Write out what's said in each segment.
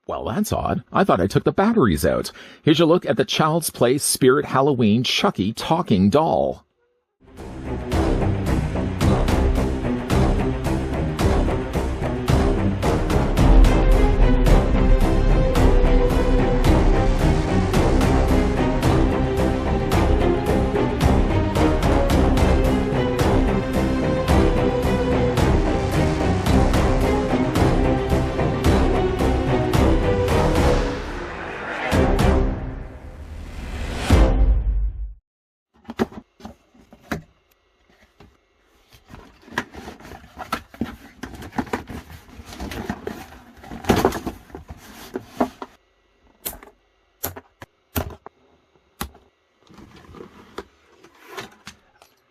Well, that's odd. I thought I took the batteries out. Here's your look at the Child's Play Spirit Halloween Chucky talking doll.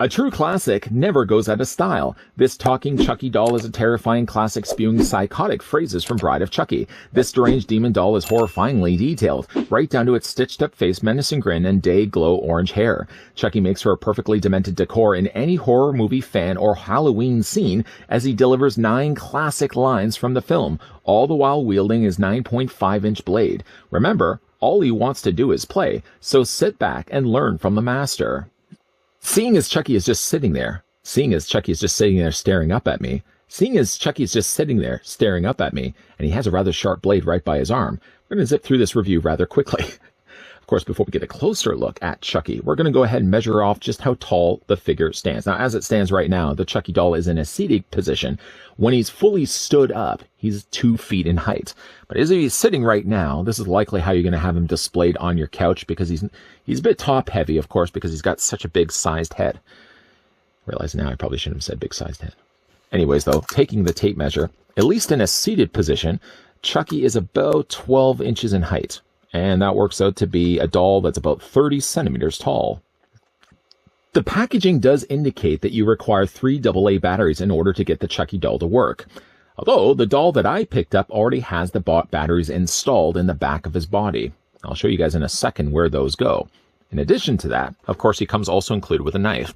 A true classic never goes out of style. This talking Chucky doll is a terrifying classic spewing psychotic phrases from Bride of Chucky. This deranged demon doll is horrifyingly detailed, right down to its stitched-up face, menacing grin, and day-glow orange hair. Chucky makes for a perfectly demented decor in any horror movie fan or Halloween scene as he delivers 9 classic lines from the film, all the while wielding his 9.5-inch blade. Remember, all he wants to do is play, so sit back and learn from the master. Seeing as Chucky is just sitting there staring up at me, and he has a rather sharp blade right by his arm, we're going to zip through this review rather quickly. Of course, before we get a closer look at Chucky, we're going to go ahead and measure off just how tall the figure stands. Now, as it stands right now, the Chucky doll is in a seated position. When he's fully stood up, he's 2 feet in height. But as he's sitting right now, this is likely how you're going to have him displayed on your couch, because he's a bit top heavy, of course, because he's got such a big sized head. I realize now I probably shouldn't have said big sized head. Anyways, though, taking the tape measure, at least in a seated position, Chucky is about 12 inches in height. And that works out to be a doll that's about 30 centimeters tall. The packaging does indicate that you require 3 AA batteries in order to get the Chucky doll to work. Although, the doll that I picked up already has the batteries installed in the back of his body. I'll show you guys in a second where those go. In addition to that, of course, he comes also included with a knife.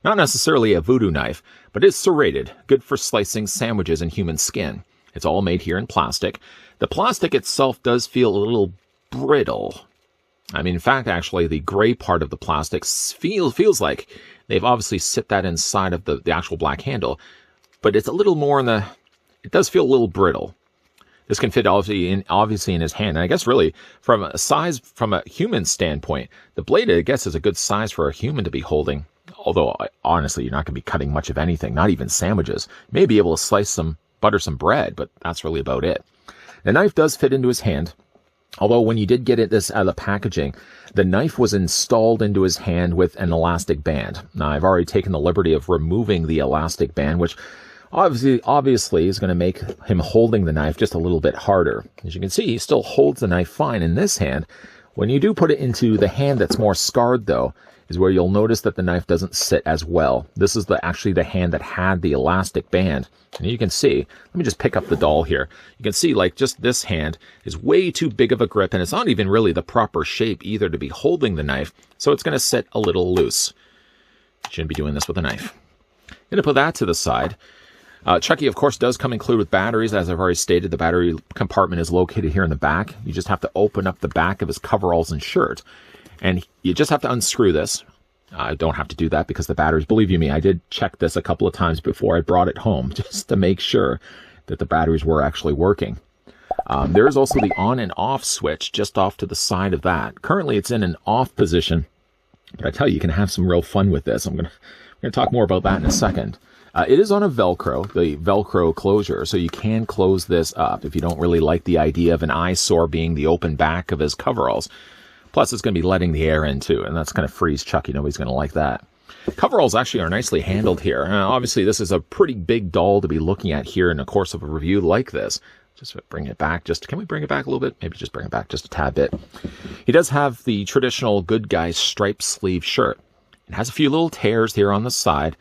Not necessarily a voodoo knife, but it's serrated, good for slicing sandwiches and human skin. It's all made here in plastic. The plastic itself does feel a little brittle. I mean, in fact, actually, the gray part of the plastic feels like they've obviously set that inside of the actual black handle, but it's a little more it does feel a little brittle. This can fit obviously in his hand. And I guess really, from a human standpoint, the blade, I guess, is a good size for a human to be holding. Although, honestly, you're not going to be cutting much of anything, not even sandwiches. You may be able to butter some bread, but that's really about it. The knife does fit into his hand. Although when you did get this out of the packaging, the knife was installed into his hand with an elastic band. Now, I've already taken the liberty of removing the elastic band, which obviously is going to make him holding the knife just a little bit harder. As you can see, he still holds the knife fine in this hand. When you do put it into the hand that's more scarred, though, is where you'll notice that the knife doesn't sit as well. This is actually the hand that had the elastic band. And you can see, let me just pick up the doll here. You can see, like, just this hand is way too big of a grip, and it's not even really the proper shape either to be holding the knife, so it's going to sit a little loose. Shouldn't be doing this with a knife. I'm going to put that to the side. Chucky, of course, does come included with batteries. As I've already stated, the battery compartment is located here in the back. You just have to open up the back of his coveralls and shirt. And you just have to unscrew this. I don't have to do that because the batteries, believe you me, I did check this a couple of times before I brought it home just to make sure that the batteries were actually working. There is also the on and off switch just off to the side of that. Currently, it's in an off position, but I tell you, you can have some real fun with this. We're going to talk more about that in a second. It is on a Velcro, the Velcro closure, so you can close this up if you don't really like the idea of an eyesore being the open back of his coveralls. Plus, it's going to be letting the air in, too, and that's going to freeze Chucky. Nobody's going to like that. Coveralls actually are nicely handled here. Obviously, this is a pretty big doll to be looking at here in the course of a review like this. Just bring it back. Can we bring it back a little bit? Maybe just bring it back just a tad bit. He does have the traditional good guy striped sleeve shirt. It has a few little tears here on the side.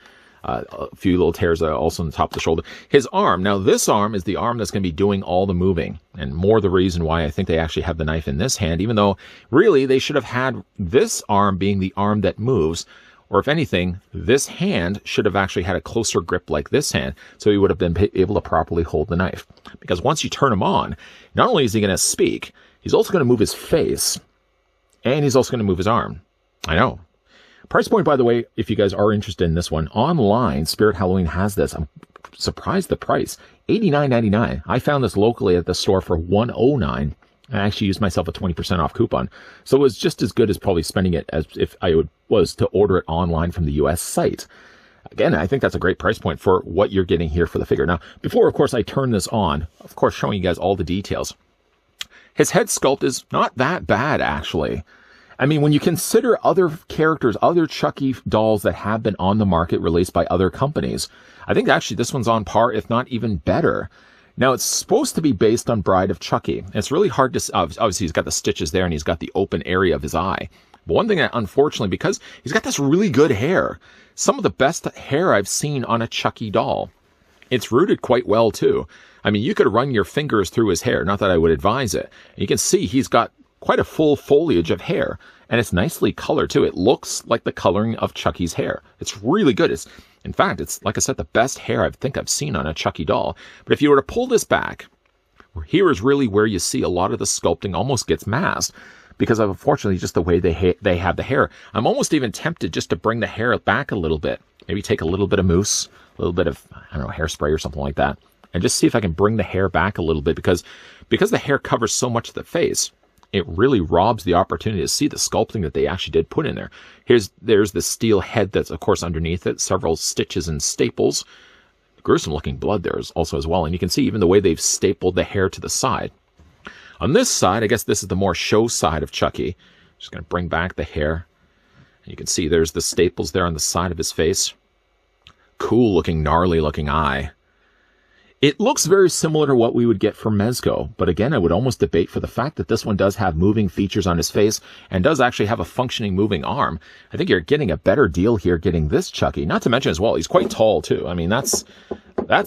A few little tears also on the top of the shoulder. His arm, now this arm is the arm that's going to be doing all the moving, and more the reason why I think they actually have the knife in this hand, even though really they should have had this arm being the arm that moves, Or if anything, this hand should have actually had a closer grip like this hand, so he would have been able to properly hold the knife. Because once you turn him on, not only is he going to speak, he's also going to move his face, and he's also going to move his arm. I know. Price point, by the way, if you guys are interested in this one, online, Spirit Halloween has this. I'm surprised the price. $89.99. I found this locally at the store for $109. I actually used myself a 20% off coupon. So it was just as good as probably spending it as if I was to order it online from the US site. Again, I think that's a great price point for what you're getting here for the figure. Now, before, of course, I turn this on, of course, showing you guys all the details. His head sculpt is not that bad, actually. I mean, when you consider other characters, other Chucky dolls that have been on the market released by other companies, I think actually this one's on par, if not even better. Now, it's supposed to be based on Bride of Chucky. It's really hard to... Obviously, he's got the stitches there, and he's got the open area of his eye. But one thing that, unfortunately, because he's got this really good hair, some of the best hair I've seen on a Chucky doll. It's rooted quite well, too. I mean, you could run your fingers through his hair. Not that I would advise it. And you can see he's got quite a full foliage of hair, and it's nicely colored too. It looks like the coloring of Chucky's hair. It's really good. In fact, it's, like I said, the best hair I think I've seen on a Chucky doll. But if you were to pull this back, here is really where you see a lot of the sculpting almost gets masked, because of, unfortunately, just the way they have the hair. I'm almost even tempted just to bring the hair back a little bit. Maybe take a little bit of mousse, a little bit of, I don't know, hairspray or something like that, and just see if I can bring the hair back a little bit, because the hair covers so much of the face, it really robs the opportunity to see the sculpting that they actually did put in there. There's the steel head that's, of course, underneath it, several stitches and staples. Gruesome looking blood there is also as well. And you can see even the way they've stapled the hair to the side. On this side, I guess this is the more show side of Chucky. Just going to bring back the hair. And you can see there's the staples there on the side of his face. Cool looking, gnarly looking eye. It looks very similar to what we would get from Mezco, but again, I would almost debate for the fact that this one does have moving features on his face and does actually have a functioning moving arm. I think you're getting a better deal here getting this Chucky. Not to mention as well, he's quite tall too. I mean, that's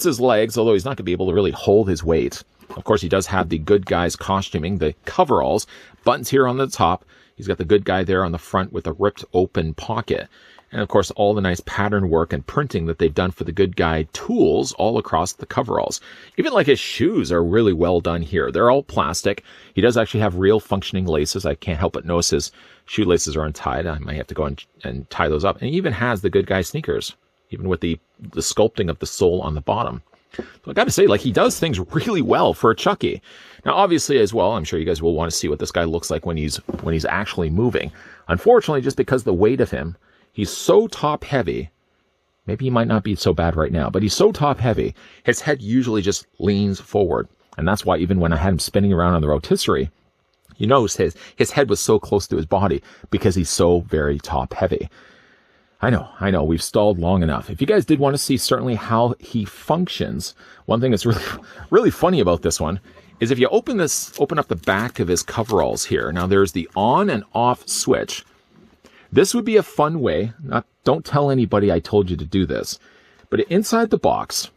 his legs, although he's not going to be able to really hold his weight. Of course, he does have the good guy's costuming, the coveralls, buttons here on the top. He's got the good guy there on the front with a ripped open pocket. And, of course, all the nice pattern work and printing that they've done for the good guy tools all across the coveralls. Even like his shoes are really well done here. They're all plastic. He does actually have real functioning laces. I can't help but notice his shoelaces are untied. I might have to go and tie those up. And he even has the good guy sneakers, even with the sculpting of the sole on the bottom. So I got to say, like, he does things really well for a Chucky. Now, obviously, as well, I'm sure you guys will want to see what this guy looks like when he's actually moving. Unfortunately, just because the weight of him, he's so top heavy. Maybe he might not be so bad right now, but he's so top heavy. His head usually just leans forward. And that's why even when I had him spinning around on the rotisserie, you notice his head was so close to his body because he's so very top heavy. I know, we've stalled long enough. If you guys did want to see certainly how he functions, one thing that's really funny about this one is if you open up the back of his coveralls here. Now there's the on and off switch. This would be a fun way, don't tell anybody I told you to do this, but inside the box,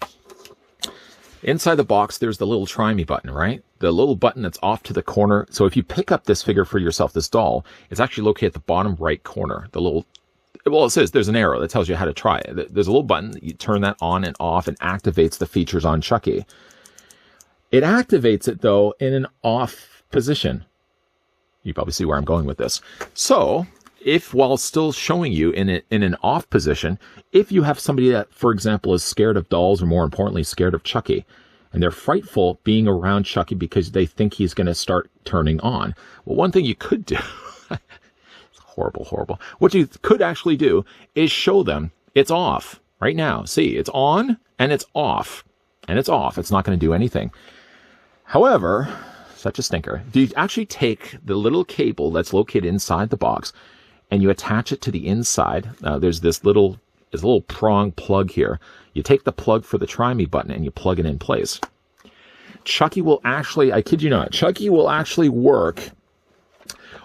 there's the little try me button, right? The little button that's off to the corner. So if you pick up this figure for yourself, this doll, it's actually located at the bottom right corner. It says there's an arrow that tells you how to try it. There's a little button, you turn that on and off and activates the features on Chucky. It activates it, though, in an off position. You probably see where I'm going with this. So if while still showing you in an off position, if you have somebody that, for example, is scared of dolls or more importantly, scared of Chucky, and they're frightful being around Chucky because they think he's going to start turning on. Well, one thing you could do, it's horrible. What you could actually do is show them it's off right now. See, it's on and it's off and it's off. It's not going to do anything. However, such a stinker. If you actually take the little cable that's located inside the box and you attach it to the inside, there's this little prong plug here. You take the plug for the try me button and you plug it in place. Chucky will actually, I kid you not, Chucky will actually work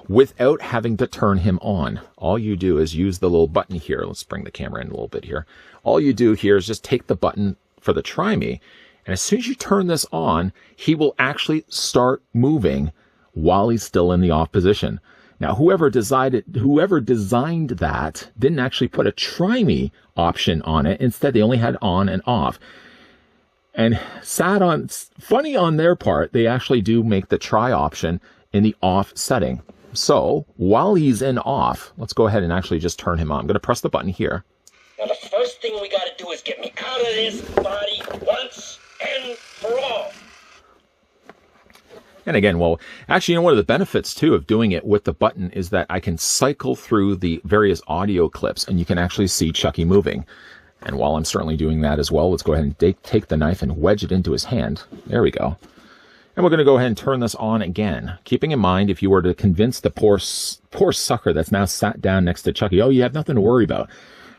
without having to turn him on. All you do is use the little button here. Let's bring the camera in a little bit here. All you do here is just take the button for the try me, and as soon as you turn this on, he will actually start moving while he's still in the off position. Now, whoever designed that didn't actually put a try me option on it. Instead, they only had on and off. And funny on their part, they actually do make the try option in the off setting. So while he's in off, let's go ahead and actually just turn him on. I'm going to press the button here. Now the first thing we got to do is get me out of this body once and for all. And again, well, actually, one of the benefits, too, of doing it with the button is that I can cycle through the various audio clips, and you can actually see Chucky moving. And while I'm certainly doing that as well, let's go ahead and take the knife and wedge it into his hand. There we go. And we're going to go ahead and turn this on again, keeping in mind if you were to convince the poor sucker that's now sat down next to Chucky, oh, you have nothing to worry about,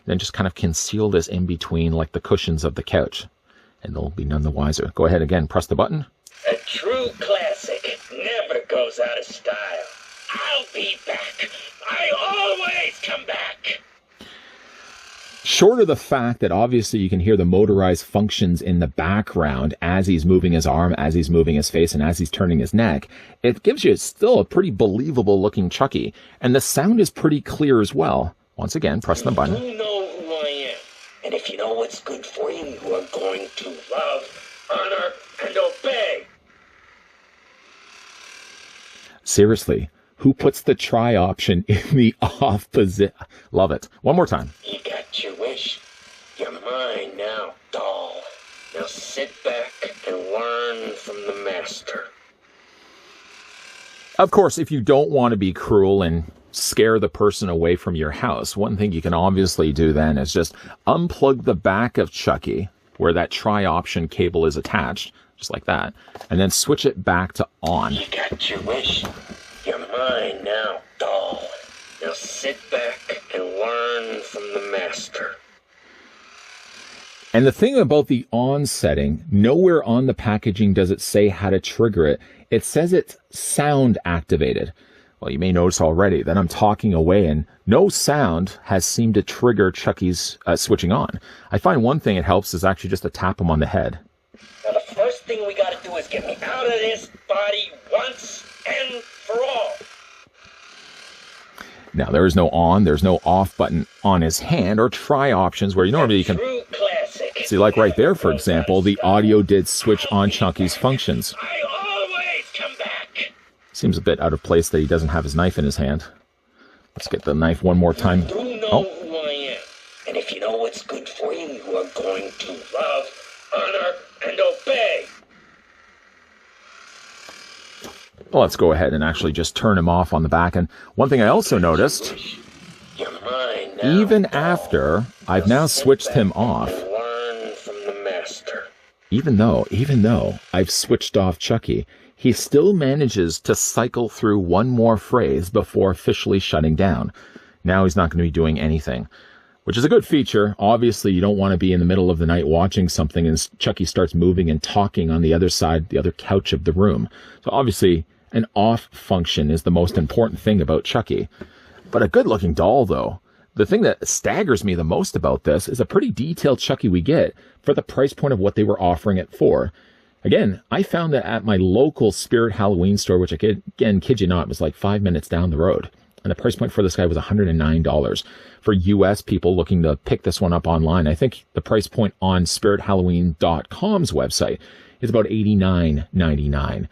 then just kind of conceal this in between like the cushions of the couch, and they'll be none the wiser. Go ahead again, press the button. A true classic never goes out of style. I'll be back. I always come back. Short of the fact that obviously you can hear the motorized functions in the background as he's moving his arm, as he's moving his face, and as he's turning his neck, it gives you still a pretty believable looking Chucky. And the sound is pretty clear as well. Once again, press the button. You know who I am. And if you know what's good for you, you are going to love, honor, and obey. Seriously, who puts the try option in the off position? Love it. One more time. You got your wish. You're mine now, doll. Now sit back and learn from the master. Of course, if you don't want to be cruel and scare the person away from your house, one thing you can obviously do then is just unplug the back of Chucky where that try option cable is attached, just like that, and then switch it back to on. You got your wish. You're mine now, doll. Now sit back and learn from the master. And the thing about the on setting, nowhere on the packaging does it say how to trigger it. It says it's sound activated. Well, you may notice already that I'm talking away and no sound has seemed to trigger Chucky's switching on. I find one thing it helps is actually just to tap him on the head. Now the first thing we got to do is get me out of this body once and for all. Now there is no on, there's no off button on his hand or try options where you normally you can see, like right there, for example, the audio did switch on Chucky's functions. I always come back. Seems a bit out of place that he doesn't have his knife in his hand. Let's get the knife one more time. You know who I am. And if you know what's good for you, you are going to love, honor, and obey. Well, let's go ahead and actually just turn him off on the back. And one thing I also noticed, even after I've now switched him off, even though I've switched off Chucky, he still manages to cycle through one more phrase before officially shutting down. Now he's not going to be doing anything, which is a good feature. Obviously, you don't want to be in the middle of the night watching something and Chucky starts moving and talking on the other side, the other couch of the room. So obviously, an off function is the most important thing about Chucky. But a good-looking doll, though. The thing that staggers me the most about this is a pretty detailed Chucky we get for the price point of what they were offering it for. Again, I found that at my local Spirit Halloween store, which again, kid you not, was like 5 minutes down the road. And the price point for this guy was $109. For US people looking to pick this one up online, I think the price point on SpiritHalloween.com's website is about $89.99.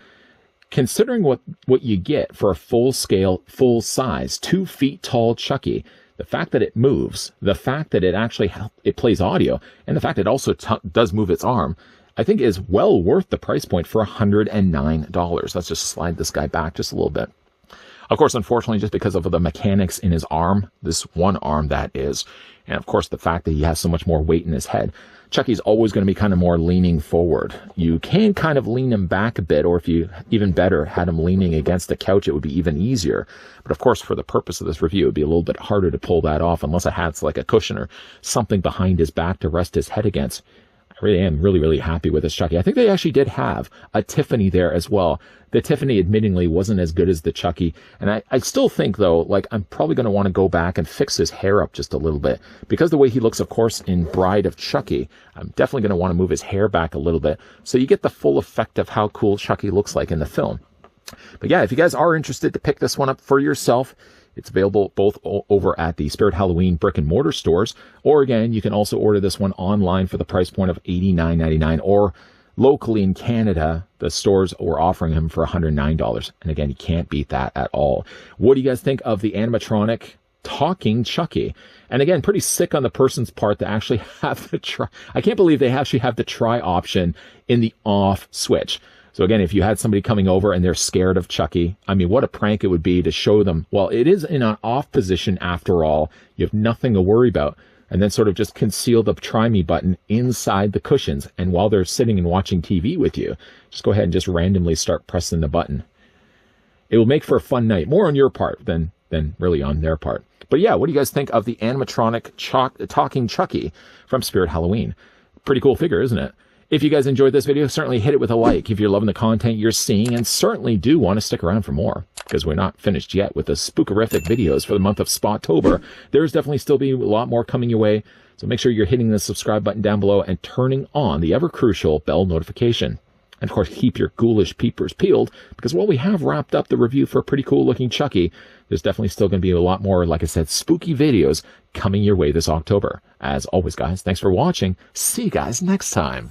Considering what you get for a full-scale, full-size, 2 feet tall Chucky, the fact that it moves, the fact that it plays audio, and the fact it also does move its arm, I think is well worth the price point for $109. Let's just slide this guy back just a little bit. Of course, unfortunately, just because of the mechanics in his arm, this one arm that is, and of course the fact that he has so much more weight in his head, Chucky's always going to be kind of more leaning forward. You can kind of lean him back a bit, or if you, even better, had him leaning against the couch, it would be even easier. But of course, for the purpose of this review, it would be a little bit harder to pull that off unless it had like a cushion or something behind his back to rest his head against. I really am really happy with this Chucky. I think they actually did have a Tiffany there as well. The Tiffany admittingly wasn't as good as the Chucky. And I still think, though, like I'm probably going to want to go back and fix his hair up just a little bit. Because the way he looks, of course, in Bride of Chucky, I'm definitely going to want to move his hair back a little bit so you get the full effect of how cool Chucky looks like in the film. But yeah, if you guys are interested to pick this one up for yourself, it's available both over at the Spirit Halloween brick and mortar stores, or again, you can also order this one online for the price point of $89.99, or locally in Canada, the stores were offering him for $109. And again, you can't beat that at all. What do you guys think of the animatronic talking Chucky? And again, pretty sick on the person's part to actually have the try. I can't believe they actually have the try option in the off switch. So again, if you had somebody coming over and they're scared of Chucky, I mean, what a prank it would be to show them, well, it is in an off position after all. You have nothing to worry about. And then sort of just conceal the try me button inside the cushions. And while they're sitting and watching TV with you, just go ahead and just randomly start pressing the button. It will make for a fun night, more on your part than really on their part. But yeah, what do you guys think of the animatronic talking Chucky from Spirit Halloween? Pretty cool figure, isn't it? If you guys enjoyed this video, certainly hit it with a like if you're loving the content you're seeing, and certainly do want to stick around for more, because we're not finished yet with the spookerific videos for the month of Spottober. There's definitely still be a lot more coming your way, so make sure you're hitting the subscribe button down below and turning on the ever-crucial bell notification. And of course, keep your ghoulish peepers peeled, because while we have wrapped up the review for a pretty cool-looking Chucky, there's definitely still going to be a lot more, like I said, spooky videos coming your way this October. As always, guys, thanks for watching. See you guys next time.